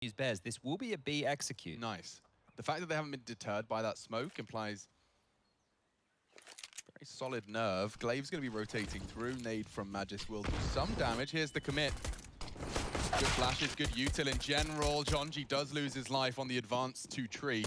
use bears. This will be a B execute. Nice. The fact that they haven't been deterred by that smoke implies very solid nerve. Glaive's going to be rotating through. Nade from Magisk will do some damage. Here's the commit. Good flashes, good util in general. Jonji does lose his life on the advance to tree.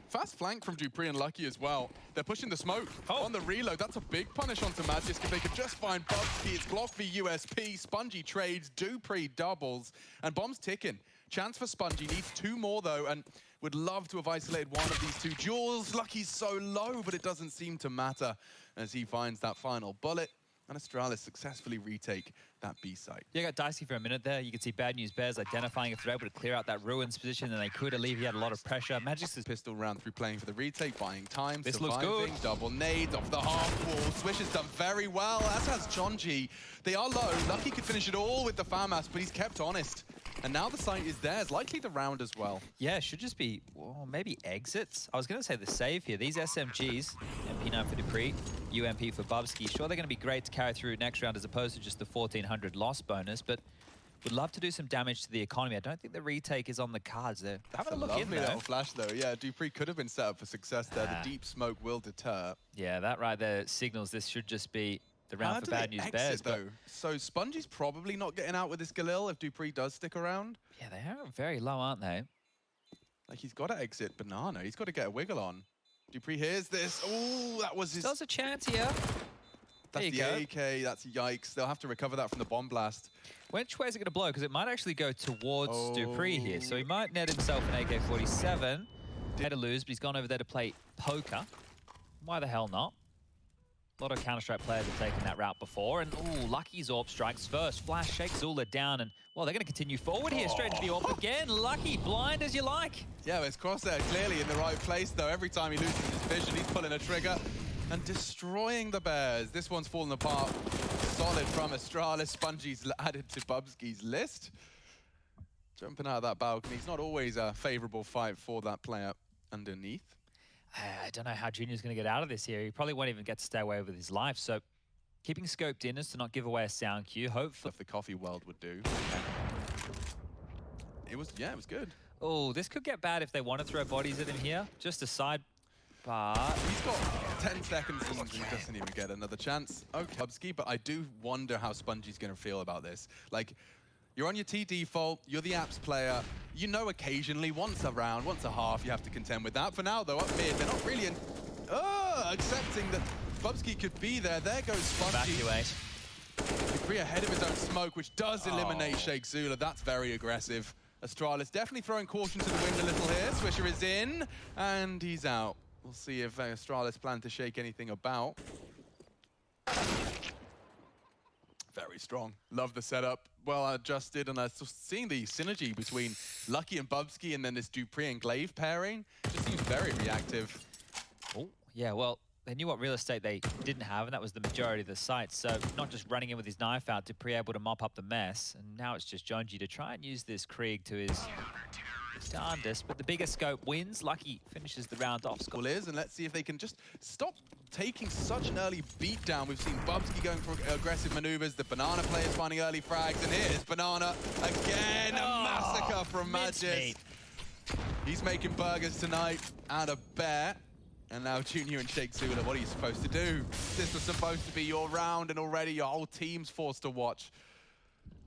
Fast flank from dupreeh and Lucky as well. They're pushing the smoke on the reload. That's a big punish onto Magisk. If they could just find Bubzkji, it's Glock v USP. Spongey trades, dupreeh doubles, and bomb's ticking. Chance for Spongey, needs 2 more though, and would love to have isolated one of these 2 duels. Lucky's so low, but it doesn't seem to matter as he finds that final bullet. And Astralis successfully retake that B site. Yeah, got dicey for a minute there. You can see Bad News Bears identifying if they're able to clear out that ruins position, and they could alleviate a lot of pressure. Magisk is Pistol round through playing for the retake, buying time, this surviving, looks good. Double nades off the half wall. Swisher's done very well, as has Jonji. They are low. Lucky could finish it all with the FAMAS, but he's kept honest. And now the site is theirs, likely the round as well. Yeah, should just be, well, maybe exits. I was going to say the save here. These SMGs, MP9 for dupreeh, UMP for Bubzkji, sure, they're going to be great to carry through next round as opposed to just the 1400 loss bonus, but would love to do some damage to the economy. I don't think the retake is on the cards there. Have a look in there. Little flash though. Yeah, dupreeh could have been set up for success there. The deep smoke will deter. Yeah, that right there signals this should just be the round for Bad News Bears. Though? So Spongey's probably not getting out with this Galil if dupreeh does stick around. Yeah, they are very low, aren't they? Like, he's got to exit Banana. He's got to get a wiggle on. dupreeh hears this. Oh, that was his... There's a chance here. That's the AK. That's yikes. They'll have to recover that from the bomb blast. Which way is it going to blow? Because it might actually go towards dupreeh here. So he might net himself an AK-47. Had to lose, but he's gone over there to play poker. Why the hell not? A lot of Counter-Strike players have taken that route before. And, ooh, Lucky Zorb strikes first. Flash Shakezullah down. And, well, they're going to continue forward here. Straight into the AWP again. Lucky, blind as you like. Yeah, it's Crosshair clearly in the right place, though. Every time he loses his vision, he's pulling a trigger and destroying the Bears. This one's fallen apart. Solid from Astralis. Spongey's added to Bubzkji's list. Jumping out of that balcony. It's not always a favorable fight for that player underneath. I don't know how Junior's going to get out of this here. He probably won't even get to stay away with his life. So keeping scoped in is to not give away a sound cue. Hopefully, if the coffee world would do. It was good. Oh, this could get bad if they want to throw bodies at him here. Just a side, but he's got 10 seconds and he doesn't even get another chance. Okay, Bubzkji, but I do wonder how Spongey's going to feel about this. Like, you're on your T default, you're the apps player. You know occasionally, once a round, once a half, you have to contend with that. For now, though, up mid, they're not really accepting that Bubzkji could be there. There goes Spongey. Evacuate. dupreeh ahead of his own smoke, which does eliminate Shakezullah. That's very aggressive. Astralis definitely throwing caution to the wind a little here. Swisher is in, and he's out. We'll see if Astralis plan to shake anything about. Very strong. Love the setup. Well adjusted, and seeing the synergy between Lucky and Bubzkji, and then this dupreeh and Glaive pairing just seems very reactive. Oh, yeah, well, they knew what real estate they didn't have, and that was the majority of the site. So not just running in with his knife out, dupreeh able to mop up the mess, and now it's just Jonji to try and use this Krieg to his darndest. But the bigger scope wins. Lucky finishes the round off. School is, and let's see if they can just stop taking such an early beatdown. We've seen Bubzkji going for aggressive maneuvers, the Banana players finding early frags, and here's Banana again. A massacre from Magisk. He's making burgers tonight out of bear. And now Junior and Shakezullah, what are you supposed to do? This was supposed to be your round, and already your whole team's forced to watch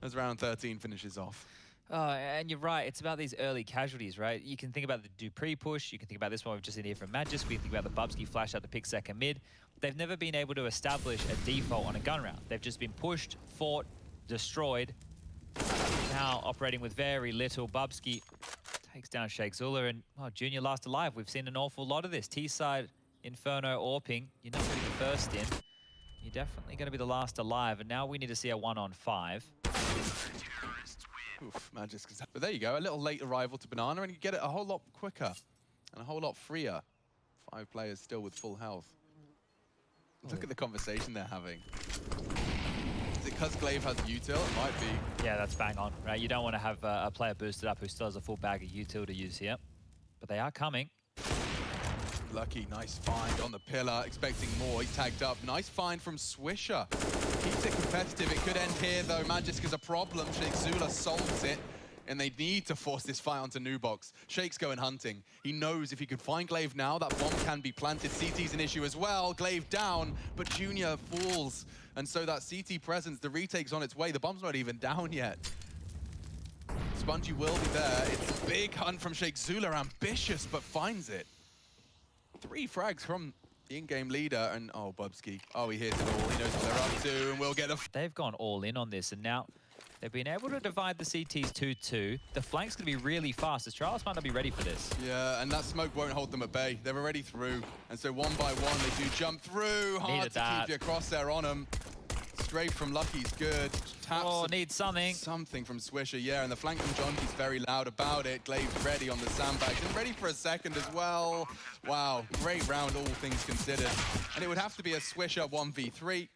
as round 13 finishes off. Oh, and you're right. It's about these early casualties, right? You can think about the dupreeh push. You can think about this one we've just seen here from Magisk. We can think about the Bubzkji flash out to pick second mid. They've never been able to establish a default on a gun round. They've just been pushed, fought, destroyed. Now operating with very little. Bubzkji takes down Shakezullah, and Junior last alive. We've seen an awful lot of this. T-side, Inferno, AWPing. You're not going to be the first in. You're definitely going to be the last alive, and now we need to see a 1-on-5. Oof, Magisk. But there you go, a little late arrival to Banana, and you get it a whole lot quicker and a whole lot freer. 5 players still with full health. Look at the conversation they're having. Is it because Glaive has util? It might be. Yeah, that's bang on, right? You don't want to have a player boosted up who still has a full bag of util to use here. But they are coming. Lucky, nice find on the pillar, expecting more. He's tagged up. Nice find from Swisher. Keeps it competitive. It could end here, though. Magisk is a problem. Shakezullah solves it. and they need to force this fight onto Nubox. Shake's going hunting. He knows if he could find Glaive now, that bomb can be planted. CT's an issue as well. Glaive down, but Junior falls. And so that CT presence, the retake's on its way. The bomb's not even down yet. SPUNJ will be there. It's a big hunt from Shakezullah. Ambitious, but finds it. 3 frags from the in-game leader, and oh, Bubzkji. Oh, he hits it all. He knows what they're up to, and we'll get a... They've gone all in on this, and now they've been able to divide the CTs 2-2. The flank's going to be really fast. Astralis might not be ready for this. Yeah, and that smoke won't hold them at bay. They're already through. And so one by one, they do jump through. Hard to keep your crosshair on them. Straight from Lucky's good. Taps needs something. Something from Swisher, yeah. And the flank from Jonji's very loud about it. Glaive's ready on the sandbags and ready for a second as well. Wow, great round, all things considered. And it would have to be a Swisher 1v3.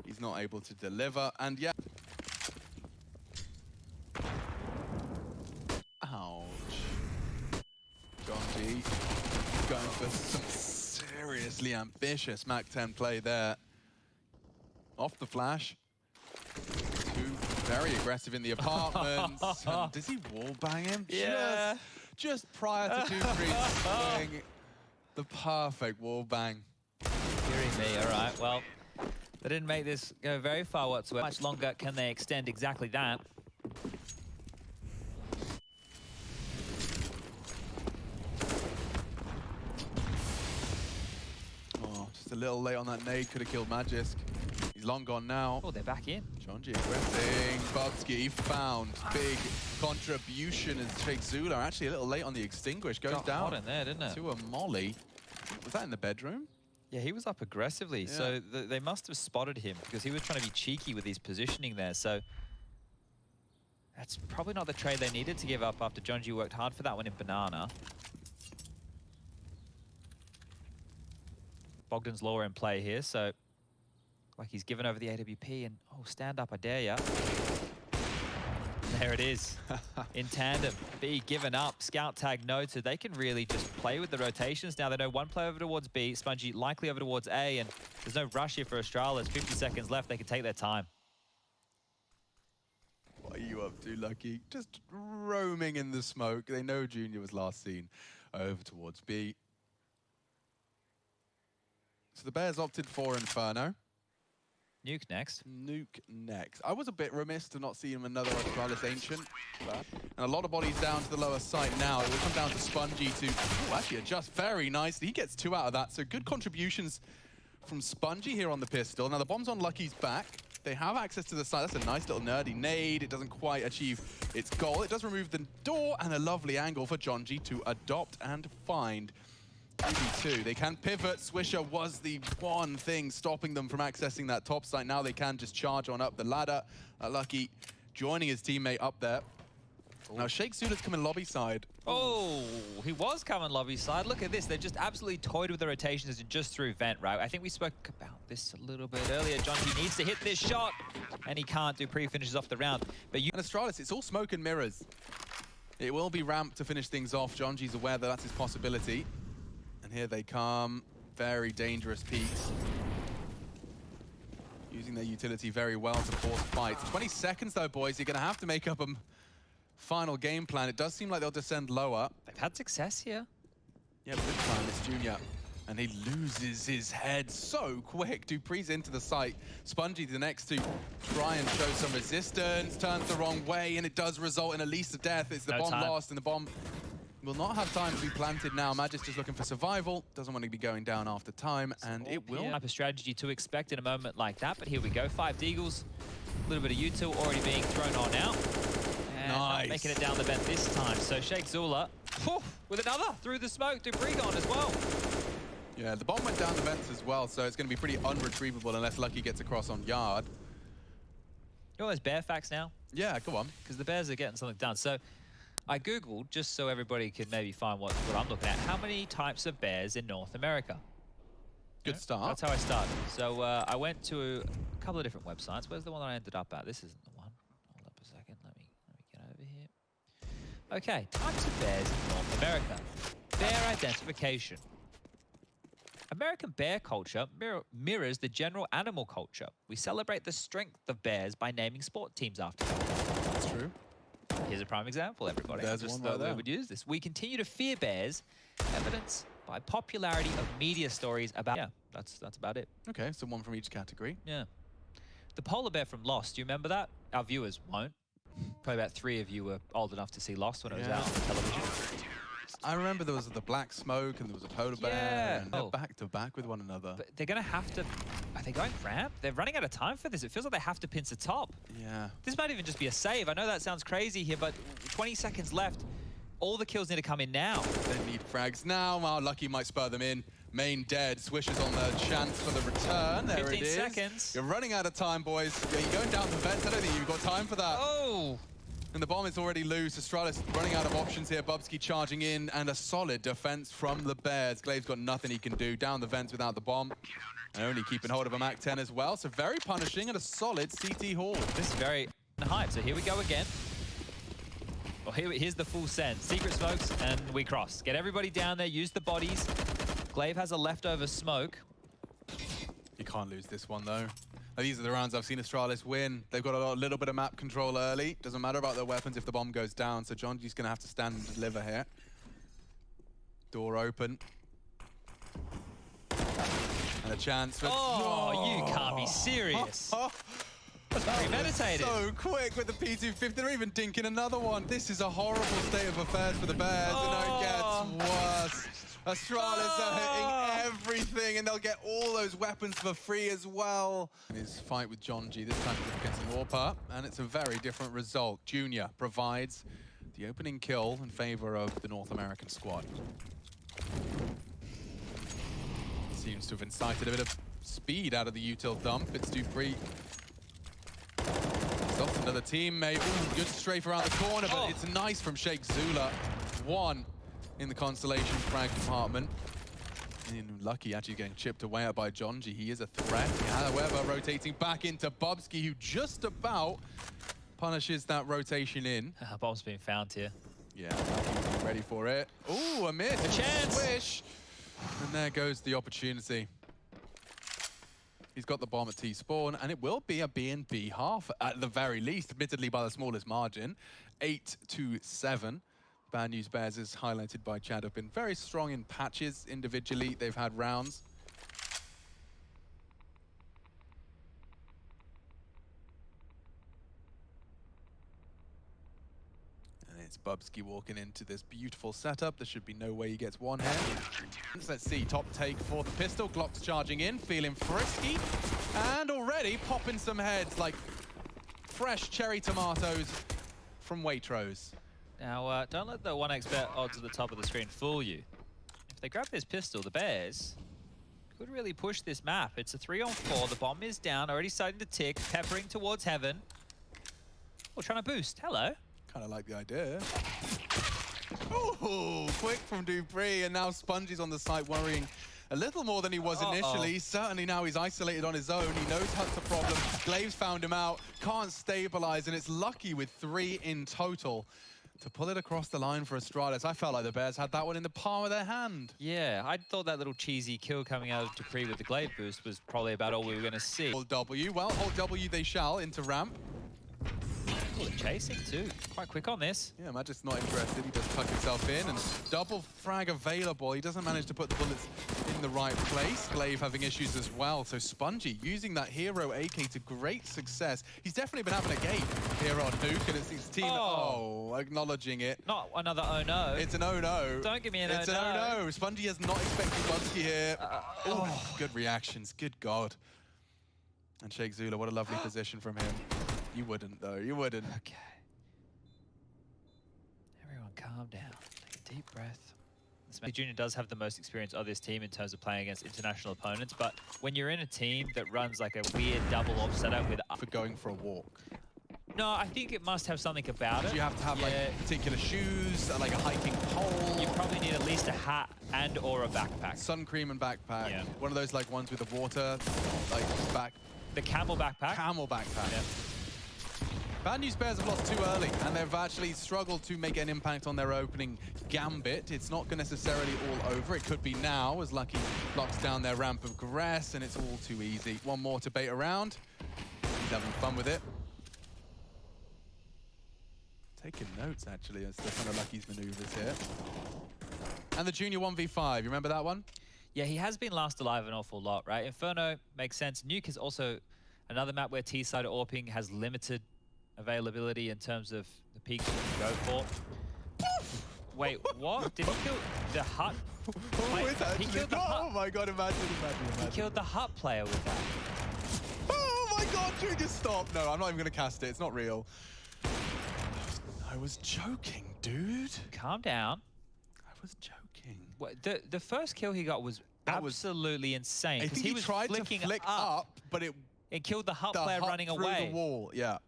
He's not able to deliver. And yeah. Ouch. Jonji going for some seriously ambitious MAC-10 play there. Off the flash. 2 very aggressive in the apartments. Does he wallbang him? Yeah. Just prior to dupreeh's swing. The perfect wallbang. Hearing me, all right. Well, they didn't make this go very far whatsoever. How much longer can they extend exactly that? Oh, just a little late on that nade. Could have killed Magisk. He's long gone now. Oh, they're back in. Jonji aggressing. Bubzkji found big contribution as Shakezullah actually a little late on the extinguish. Goes Got down hot in there, didn't it? to a molly. Was that in the bedroom? Yeah, he was up aggressively. Yeah. So they must have spotted him because he was trying to be cheeky with his positioning there. So that's probably not the trade they needed to give up after Jonji worked hard for that one in Banana. Bogdan's Law in play here, so like he's given over the AWP and, oh, stand up, I dare ya. There it is, in tandem. B given up, scout tag noted. They can really just play with the rotations. Now they know one play over towards B, SPUNJ likely over towards A, and there's no rush here for Astralis. 50 seconds left, they can take their time. What are you up to, Lucky? Just roaming in the smoke. They know Junior was last seen over towards B. So the Bears opted for Inferno. Nuke next. Nuke next. I was a bit remiss to not see him another Astralis Ancient. And a lot of bodies down to the lower site now. It will come down to SPUNJ to actually adjust very nicely. He gets 2 out of that. So good contributions from SPUNJ here on the pistol. Now the bomb's on Lucky's back. They have access to the side. That's a nice little nerdy nade. It doesn't quite achieve its goal. It does remove the door and a lovely angle for Jonji to adopt and find. 2v2. They can pivot. Swisher was the one thing stopping them from accessing that top site. Now they can just charge on up the ladder. Lucky joining his teammate up there. Now Shakezullah's coming lobby side. Oh, he was coming lobby side. Look at this. They've just absolutely toyed with the rotations and just through vent, right? I think we spoke about this a little bit earlier. Jonji needs to hit this shot, and he can't. Dupreeh finishes off the round. But you... And Astralis, it's all smoke and mirrors. It will be ramped to finish things off. Jonji's aware that that's his possibility. And here they come. Very dangerous peaks. Using their utility very well to force fights. 20 seconds though, boys. You're going to have to make up a final game plan. It does seem like they'll descend lower. They've had success here. Yeah, but this time it's Junior. And he loses his head so quick. Dupreeh's into the site. SPUNJ the next to try and show some resistance. Turns the wrong way, and it does result in at least a death. It's the bomb lost, and the bomb will not have time to be planted now. Magisk just looking for survival. Doesn't want to be going down after time, and it will. Type of strategy to expect in a moment like that, but here we go. 5 Deagles. A little bit of util already being thrown on out. And not making it down the vent this time. So Shakezullah, with another through the smoke. Dupreeh gone as well. Yeah, the bomb went down the vents as well, so it's going to be pretty unretrievable unless Lucky gets across on yard. You know those bear facts now? Yeah, go on. Because the Bears are getting something done. So I Googled, just so everybody could maybe find what I'm looking at, how many types of bears in North America? Good start. That's how I started. So I went to a couple of different websites. Where's the one that I ended up at? This isn't the one. Hold up a second. Let me get over here. Okay, types of bears in North America. Bear identification. American bear culture mirrors the general animal culture. We celebrate the strength of bears by naming sport teams after them. That's true. Here's a prime example, everybody. There's Just one right thought we there. would use this. We continue to fear bears, evidence by popularity of media stories about... Yeah, that's about it. Okay, so one from each category. Yeah. The polar bear from Lost, do you remember that? Our viewers won't. Probably about 3 of you were old enough to see Lost when it was out on television. I remember there was the black smoke and there was a polar bear, and they're back to back with one another. But they're going to have to... Are they going ramp? They're running out of time for this. It feels like they have to pinch the top. Yeah. This might even just be a save. I know that sounds crazy here, but 20 seconds left. All the kills need to come in now. They need frags now. Well, Lucky might spur them in. Main dead. Swisher's on the chance for the return. There 15 it is. seconds. You're running out of time, boys. Yeah, you're going down the vents. I don't think you've got time for that. Oh! And the bomb is already loose. Astralis running out of options here. Bubzkji charging in, and a solid defense from the Bears. Glave's got nothing he can do. Down the vents without the bomb. And only keeping hold of a Mac-10 as well. So very punishing and a solid CT haul. This is very hype. So here we go again. Well, here's the full send. Secret smokes, and we cross. Get everybody down there. Use the bodies. Glaive has a leftover smoke. You can't lose this one, though. Now, these are the rounds I've seen Astralis win. They've got a little bit of map control early. Doesn't matter about their weapons if the bomb goes down. So Jonji's going to have to stand and deliver here. Door open. And a chance for... Oh, you can't be serious. That's premeditated. So quick with the P250. They're even dinking another one. This is a horrible state of affairs for the Bears. And it gets worse. Astralis are hitting everything, and they'll get all those weapons for free as well. His fight with Jonji, this time against Warper, and it's a very different result. Junior provides the opening kill in favor of the North American squad. Seems to have incited a bit of speed out of the util dump. It's dupreeh. Stops another teammate. Ooh, good strafe around the corner, but it's nice from Shakezullah. One in the Constellation frag department. And Lucky actually getting chipped away at by Jonji. He is a threat. However, rotating back into Bubzkji, who just about punishes that rotation in. Bomb's been found here. Yeah, Lucky's ready for it. Ooh, a miss. A chance. Swish. And there goes the opportunity. He's got the bomb at T-spawn, and it will be a B&B half, at the very least, admittedly by the smallest margin. 8-7. Bad News Bears, as highlighted by Chad, have been very strong in patches individually. They've had rounds. And it's Bubzkji walking into this beautiful setup. There should be no way he gets one head. Let's see, top take for the pistol. Glock's charging in, feeling frisky. And already popping some heads like fresh cherry tomatoes from Waitrose. Now, don't let the 1x bet odds at the top of the screen fool you. If they grab this pistol, the Bears could really push this map. It's a 3-on-4. The bomb is down, already starting to tick, peppering towards heaven. Oh, trying to boost. Hello. Kind of like the idea. Oh, quick from dupreeh, and now SPUNJ's on the site worrying a little more than he was initially. Certainly now he's isolated on his own. He knows that's a problem. Glave's found him out, can't stabilize, and it's Lucky with 3 in total to pull it across the line for Astralis. I felt like the Bears had that one in the palm of their hand. Yeah, I thought that little cheesy kill coming out of dupreeh with the Glaive boost was probably about all we were going to see. Hold W. Well, hold W they shall into ramp. Oh, they're chasing too. Quite quick on this. Yeah, Magisk's not interested. He just tuck himself in, and double frag available. He doesn't manage to put the bullets in the right place. Glaive having issues as well. So Spongey using that hero AK to great success. He's definitely been having a game here on Nuke, and it's his team acknowledging it. Not another oh no. It's an oh no. Don't give me an It's an oh no. Spongey has not expected Bubzkji here. Good reactions. Good God. And Shakezullah, what a lovely position from him. You wouldn't, though. You wouldn't. Okay. Everyone calm down. Take a deep breath. Junior does have the most experience of this team in terms of playing against international opponents, but when you're in a team that runs like a weird double op setup with... For going for a walk. No, I think it must have something about it. Do you have to have like particular shoes, like a hiking pole? You probably need at least a hat and or a backpack. Sun cream and backpack. Yeah. One of those like ones with the water, like back... The camel backpack? Camel backpack. Yeah. Bad News Bears have lost 2 early, and they've actually struggled to make an impact on their opening gambit. It's not necessarily all over. It could be now, as Lucky locks down their ramp of grass, and it's all too easy. One more to bait around. He's having fun with it. Taking notes, actually, as to kind of Lucky's maneuvers here. And the junior 1v5, you remember that one? Yeah, he has been last alive an awful lot, right? Inferno makes sense. Nuke is also another map where T-side AWPing has limited availability in terms of the peaks you can go for. Wait, what? Did he kill the hut? Wait, he killed the hut. Oh my god, imagine. He killed the hut player with that. Oh my god, Junior, stop. No, I'm not even going to cast it. It's not real. I was joking, dude. Calm down. I was joking. What, the first kill he got was absolutely insane. I think he was tried to flick up, but it killed the hut player running away. Through the wall, yeah.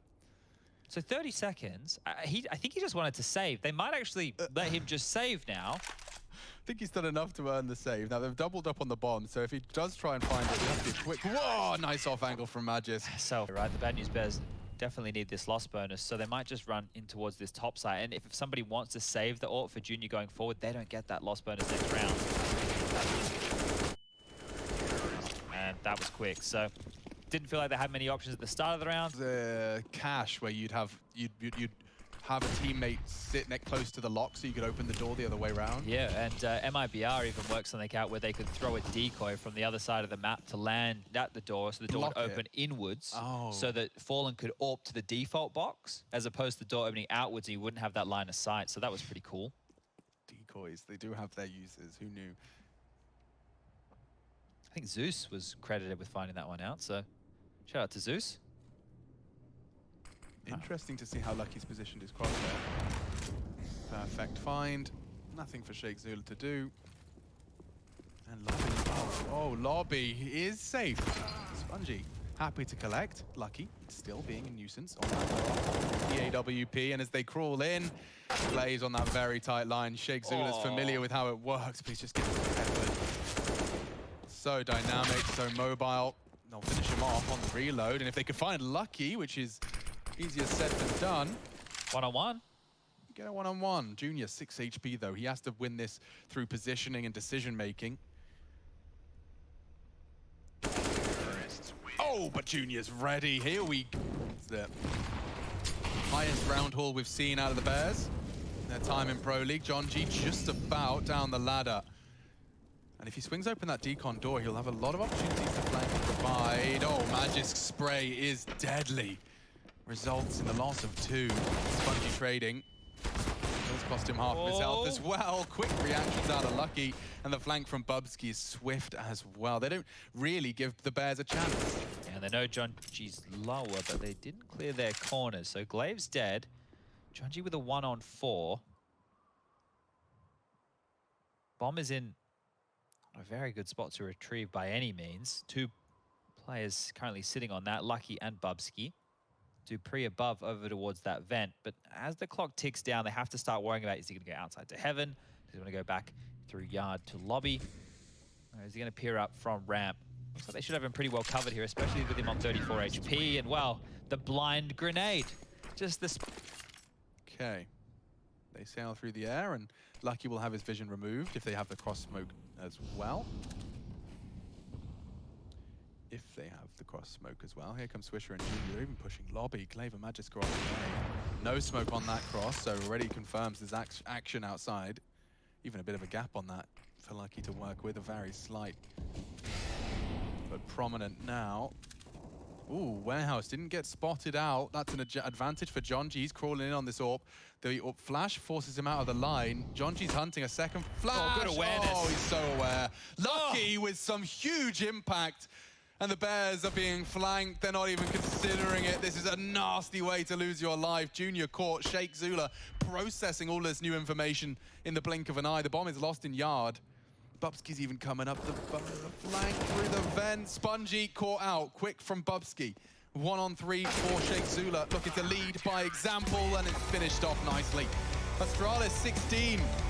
So 30 seconds. I think he just wanted to save. They might actually let him just save now. I think he's done enough to earn the save. Now, they've doubled up on the bomb, so if he does try and find it, he has to be quick. Whoa, nice off angle from Magisk. So, right, the bad news bears definitely need this loss bonus, so they might just run in towards this top side. And if somebody wants to save the AWP for Junior going forward, they don't get that loss bonus next round. And that was quick, so didn't feel like they had many options at the start of the round. The cache where you'd have a teammate sit next close to the lock so you could open the door the other way around. Yeah, and MIBR even worked something out where they could throw a decoy from the other side of the map to land at the door, so the door would open inwards, so that Fallen could AWP to the default box, as opposed to the door opening outwards, and you wouldn't have that line of sight, so that was pretty cool. Decoys, they do have their uses, who knew? I think Zeus was credited with finding that one out, so shout out to Zeus. Interesting to see how Lucky's positioned his crosshair. Perfect find. Nothing for Shakezullah to do. And Lobby, Lobby is safe. Spongey happy to collect. Lucky still being a nuisance on that EAWP, and as they crawl in, plays on that very tight line. Shakezullah is familiar with how it works, but he's just getting peppered. So dynamic, so mobile. They'll finish him off on the reload, and if they could find Lucky, which is easier said than done. One-on-one. Get a one-on-one. Junior 6 HP though. He has to win this through positioning and decision making. Oh, but Junior's ready. Here we go. It's the highest round haul we've seen out of the Bears. Their time in Pro League. Jonji just about down the ladder. And if he swings open that decon door, he'll have a lot of opportunities to flank and provide. Oh, Magisk spray is deadly. Results in the loss of 2. Spongey trading. It's cost him half of his health as well. Quick reactions out of Lucky. And the flank from Bubzkji is swift as well. They don't really give the Bears a chance. Yeah, they know Jonji's lower, but they didn't clear their corners. So Glaive's dead. Jonji with a 1-on-4. Bomb is in a very good spot to retrieve by any means. 2 players currently sitting on that, Lucky and Bubzkji. dupreeh above over towards that vent, but as the clock ticks down, they have to start worrying about, is he going to go outside to heaven? Is he going to go back through yard to lobby? Or is he going to peer up from ramp? Looks like they should have him pretty well covered here, especially with him on 34 HP, and well, the blind grenade. Just this. Okay. They sail through the air, and Lucky will have his vision removed if they have the cross smoke as well. If they have the cross smoke as well. Here comes Swisher and Junior, even pushing lobby. Glaive and Magisk are off the way. No smoke on that cross, so already confirms there's action outside. Even a bit of a gap on that for Lucky to work with, a very slight, but prominent now. Ooh, Warehouse didn't get spotted out. That's an advantage for Jonji. He's crawling in on this AWP. The AWP flash forces him out of the line. Jonji's hunting a second flash. Oh, good awareness. Oh, he's so aware. Lucky with some huge impact. And the Bears are being flanked. They're not even considering it. This is a nasty way to lose your life. Junior caught. Shakezullah processing all this new information in the blink of an eye. The bomb is lost in yard. Bubzkji's even coming up the flank through the vent. Spongey caught out. Quick from Bubzkji. 1-on-3 for Shakezullah. Looking to lead by example, and it's finished off nicely. Astralis 16,